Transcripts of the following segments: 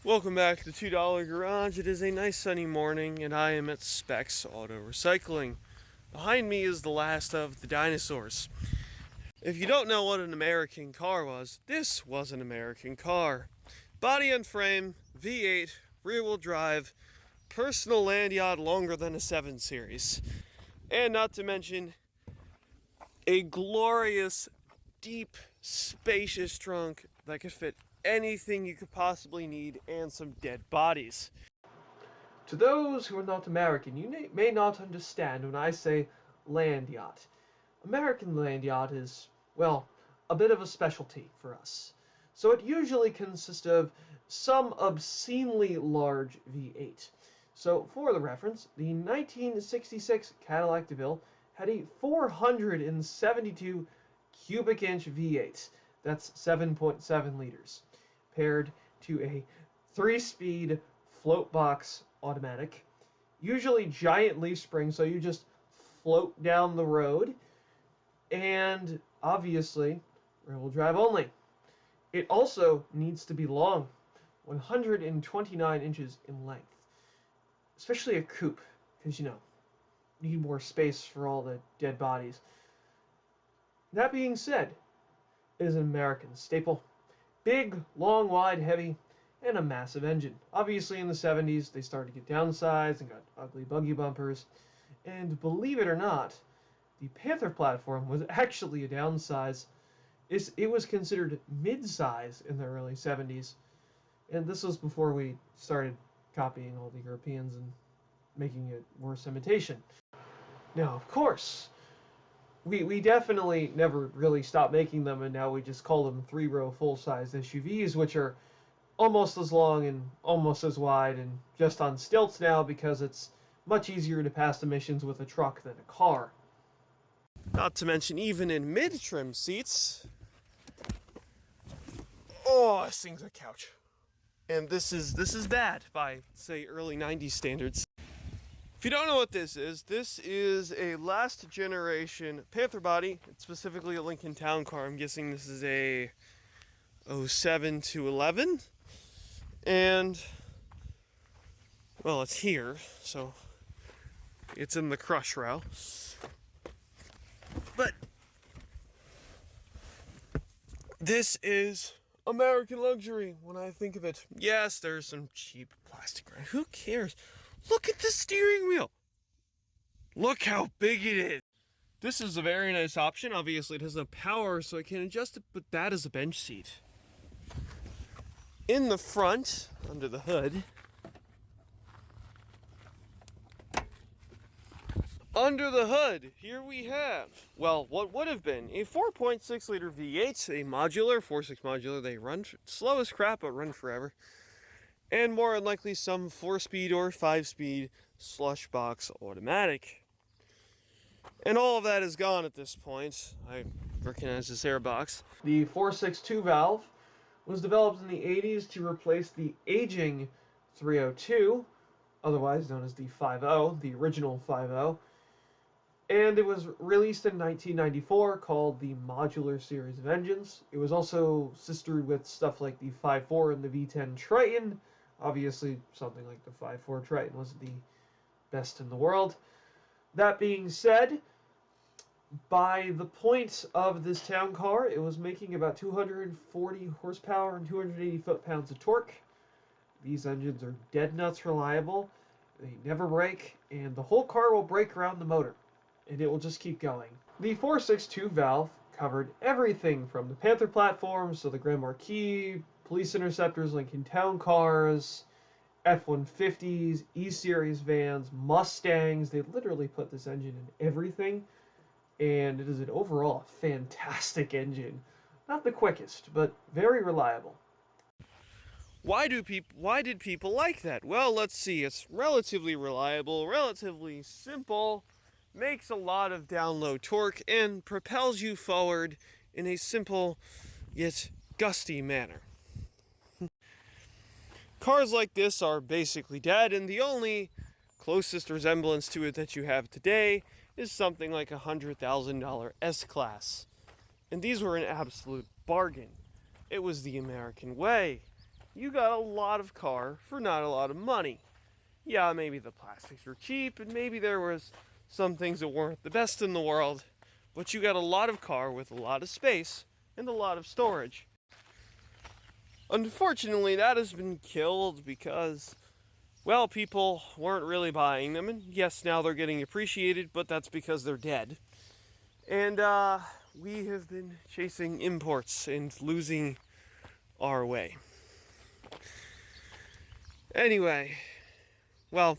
Welcome back to the $2 Garage. It is a nice sunny morning and I am at Specs Auto Recycling. Behind me is the last of the dinosaurs. If you don't know what an American car was, this was an American car. Body and frame, V8, rear-wheel drive, personal land yacht longer than a 7 Series. And not to mention, a glorious, deep, spacious trunk that could fit anything you could possibly need and some dead bodies. To those who are not American, you may not understand when I say land yacht. American land yacht is, well, a bit of a specialty for us. So it usually consists of some obscenely large V8. So for the reference, the 1966 Cadillac DeVille had a 472 cubic inch V8. That's 7.7 liters. Paired to a 3-speed float box automatic, usually giant leaf spring, so you just float down the road, and obviously rear-wheel drive only. It also needs to be long, 129 inches in length, especially a coupe, because you need more space for all the dead bodies. That being said, it is an American staple. Big, long, wide, heavy, and a massive engine. Obviously in the 70s they started to get downsized and got ugly buggy bumpers. And believe it or not, the Panther platform was actually a downsize. It was considered mid-size in the early 70s. And this was before we started copying all the Europeans and making it worse imitation. Now, of course, we definitely never really stopped making them, and now we just call them 3-row full-size SUVs, which are almost as long and almost as wide and just on stilts now because it's much easier to pass emissions with a truck than a car. Not to mention, even in mid-trim seats, this thing's a couch. And this is bad by, say, early 90s standards. If you don't know what this is a last generation Panther body. It's specifically a Lincoln Town Car. I'm guessing this is a 07 to 11. And, well, it's here, so it's in the crush row. But this is American luxury when I think of it. Yes, there's some cheap plastic, right? Who cares? Look at the steering wheel. Look how big it is. This is a very nice option. Obviously, it has no power, so I can adjust it, but that is a bench seat. In the front, under the hood, here we have, well, what would have been a 4.6 liter V8, a modular, 4.6 modular. They run slow as crap, but run forever. And more than likely some 4-speed or 5-speed slush box automatic. And all of that is gone at this point. I recognize this airbox. The 462 valve was developed in the 80s to replace the aging 302, otherwise known as the 5.0, the original 5.0. And it was released in 1994, called the Modular Series of Engines. It was also sistered with stuff like the 5.4 and the V10 Triton. Obviously, something like the 5.4 Triton was the best in the world. That being said, by the point of this town car, it was making about 240 horsepower and 280 foot-pounds of torque. These engines are dead nuts reliable. They never break, and the whole car will brake around the motor, and it will just keep going. The 462 valve covered everything from the Panther platforms to the Grand Marquis, Police Interceptors, Lincoln Town Cars, F-150s, E-Series vans, Mustangs. They literally put this engine in everything, and it is an overall fantastic engine. Not the quickest, but very reliable. Why did people like that? Well, let's see. It's relatively reliable, relatively simple, makes a lot of down-low torque, and propels you forward in a simple yet gusty manner. Cars like this are basically dead, and the only closest resemblance to it that you have today is something like a $100,000 S-Class. And these were an absolute bargain. It was the American way. you got a lot of car for not a lot of money. Yeah, maybe the plastics were cheap, and maybe there was some things that weren't the best in the world, but you got a lot of car with a lot of space and a lot of storage. Unfortunately, that has been killed because, well, people weren't really buying them, and yes, now they're getting appreciated, but that's because they're dead. And we have been chasing imports and losing our way. Anyway, well,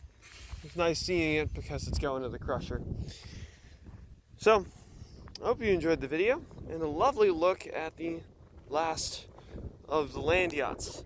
it's nice seeing it because it's going to the crusher. So, I hope you enjoyed the video and a lovely look at the last of the land yachts.